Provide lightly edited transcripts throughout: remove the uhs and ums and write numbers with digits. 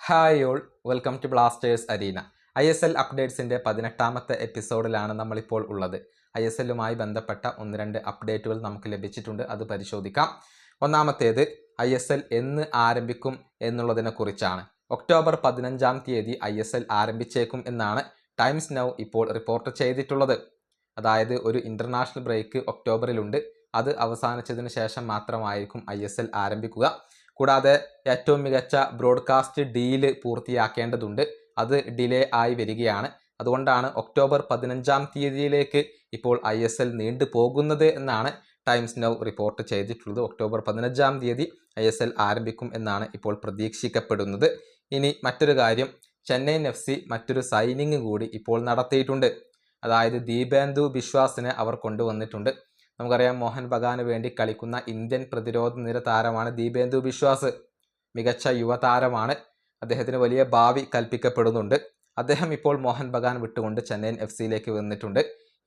Hi all, welcome to Blasters arena. ISL അപ്ഡേറ്റ്സിൻ്റെ 18ാമത്തെ എപ്പിസോഡിലാണ് നമ്മളിപ്പോൾ ഉള്ളത്. ISLുമായി ബന്ധപ്പെട്ട ഒന്ന് രണ്ട് അപ്ഡേറ്റുകൾ നമുക്ക് ലഭിച്ചിട്ടുണ്ട്, അത് പരിശോധിക്കാം. ഒന്നാമത്തേത് ISL എന്ന് ആരംഭിക്കും എന്നുള്ളതിനെക്കുറിച്ചാണ്. ഒക്ടോബർ 15-ാം തീയതി ISL ആരംഭിച്ചേക്കും എന്നാണ് ടൈംസ് നൗ ഇപ്പോൾ റിപ്പോർട്ട് ചെയ്തിട്ടുള്ളത്. അതായത് ഒരു ഇൻ്റർനാഷണൽ ബ്രേക്ക് ഒക്ടോബറിലുണ്ട്, അത് അവസാനിച്ചതിന് ശേഷം മാത്രമായിരിക്കും ISL ആരംഭിക്കുക. കൂടാതെ ഏറ്റവും മികച്ച ബ്രോഡ്കാസ്റ്റ് ഡീല് പൂർത്തിയാക്കേണ്ടതുണ്ട്, അത് ഡിലേ ആയി വരികയാണ്. അതുകൊണ്ടാണ് ഒക്ടോബർ 15-ാം തീയതിയിലേക്ക് ഇപ്പോൾ ISL നീണ്ടു പോകുന്നത് എന്നാണ് ടൈംസ് നൗ റിപ്പോർട്ട് ചെയ്തിട്ടുള്ളത്. ഒക്ടോബർ 15-ാം തീയതി ISL ആരംഭിക്കും എന്നാണ് ഇപ്പോൾ പ്രതീക്ഷിക്കപ്പെടുന്നത്. ഇനി മറ്റൊരു കാര്യം, ചെന്നൈയിൻ FC മറ്റൊരു സൈനിങ് കൂടി ഇപ്പോൾ നടത്തിയിട്ടുണ്ട്. അതായത് ദീപേന്ദു ബിശ്വാസിനെ അവർ കൊണ്ടുവന്നിട്ടുണ്ട്. നമുക്കറിയാം, മോഹൻ ബഗാന് വേണ്ടി കളിക്കുന്ന ഇന്ത്യൻ പ്രതിരോധ നിര താരമാണ് ദീപേന്ദു ബിശ്വാസ്. മികച്ച യുവതാരമാണ്, അദ്ദേഹത്തിന് വലിയ ഭാവി കൽപ്പിക്കപ്പെടുന്നുണ്ട്. അദ്ദേഹം ഇപ്പോൾ മോഹൻ ബഗാൻ വിട്ടുകൊണ്ട് ചെന്നൈയിൻ FCയിലേക്ക് വന്നിട്ടുണ്ട്.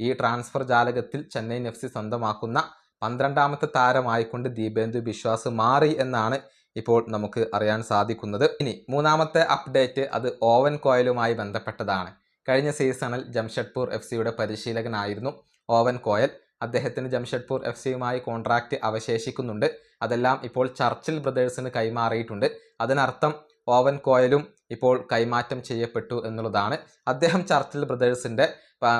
ഈ ട്രാൻസ്ഫർ ജാലകത്തിൽ ചെന്നൈയിൻ FC സ്വന്തമാക്കുന്ന 12ാമത്തെ താരമായിക്കൊണ്ട് ദീപേന്ദു ബിശ്വാസ് മാറി എന്നാണ് ഇപ്പോൾ നമുക്ക് അറിയാൻ സാധിക്കുന്നത്. ഇനി മൂന്നാമത്തെ അപ്ഡേറ്റ്, അത് ഓവൻ കോയലുമായി ബന്ധപ്പെട്ടതാണ്. കഴിഞ്ഞ സീസണിൽ ജംഷഡ്പൂർ FCയുടെ പരിശീലകനായിരുന്നു ഓവൻ കോയൽ. അദ്ദേഹത്തിന് ജംഷഡ്പൂർ FCയുമായി കോൺട്രാക്റ്റ് അവശേഷിക്കുന്നുണ്ട്. അതെല്ലാം ഇപ്പോൾ ചർച്ചിൽ ബ്രദേഴ്സിന് കൈമാറിയിട്ടുണ്ട്. അതിനർത്ഥം ഓവൻ കോയലും ഇപ്പോൾ കൈമാറ്റം ചെയ്യപ്പെട്ടു എന്നുള്ളതാണ്. അദ്ദേഹം ചർച്ചിൽ ബ്രദേഴ്സിൻ്റെ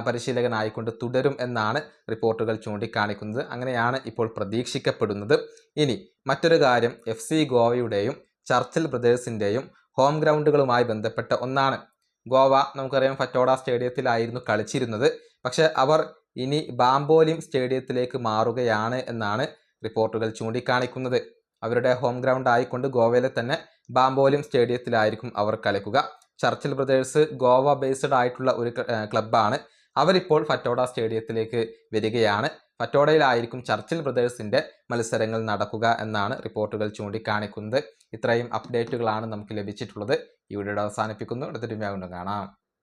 പരിശീലകനായിക്കൊണ്ട് തുടരും എന്നാണ് റിപ്പോർട്ടുകൾ ചൂണ്ടിക്കാണിക്കുന്നത്. അങ്ങനെയാണ് ഇപ്പോൾ പ്രതീക്ഷിക്കപ്പെടുന്നത്. ഇനി മറ്റൊരു കാര്യം, FC ഗോവയുടെയും ചർച്ചിൽ ബ്രദേഴ്സിൻ്റെയും ഹോം ഗ്രൗണ്ടുകളുമായി ബന്ധപ്പെട്ട ഒന്നാണ്. ഗോവ നമുക്കറിയാം ഫറ്റോഡ സ്റ്റേഡിയത്തിലായിരുന്നു കളിച്ചിരുന്നത്. പക്ഷേ അവർ ഇനി ബാംബോലിം സ്റ്റേഡിയത്തിലേക്ക് മാറുകയാണ് എന്നാണ് റിപ്പോർട്ടുകൾ ചൂണ്ടിക്കാണിക്കുന്നത്. അവരുടെ ഹോം ഗ്രൗണ്ട് ആയിക്കൊണ്ട് ഗോവയിലെ തന്നെ ബാംബോലിം സ്റ്റേഡിയത്തിലായിരിക്കും അവർ കളിക്കുക. ചർച്ചിൽ ബ്രദേഴ്സ് ഗോവ ബേസ്ഡ് ആയിട്ടുള്ള ഒരു ക്ലബ്ബാണ്. അവരിപ്പോൾ ഫറ്റോഡ സ്റ്റേഡിയത്തിലേക്ക് വരികയാണ്. ഫറ്റോഡയിലായിരിക്കും ചർച്ചിൽ ബ്രദേഴ്സിൻ്റെ മത്സരങ്ങൾ നടക്കുക എന്നാണ് റിപ്പോർട്ടുകൾ ചൂണ്ടിക്കാണിക്കുന്നത്. ഇത്രയും അപ്ഡേറ്റുകളാണ് നമുക്ക് ലഭിച്ചിട്ടുള്ളത്. ഈ വീഡിയോ അവസാനിപ്പിക്കുന്നു. അടുത്തൊരു വീഡിയോ കാണാം.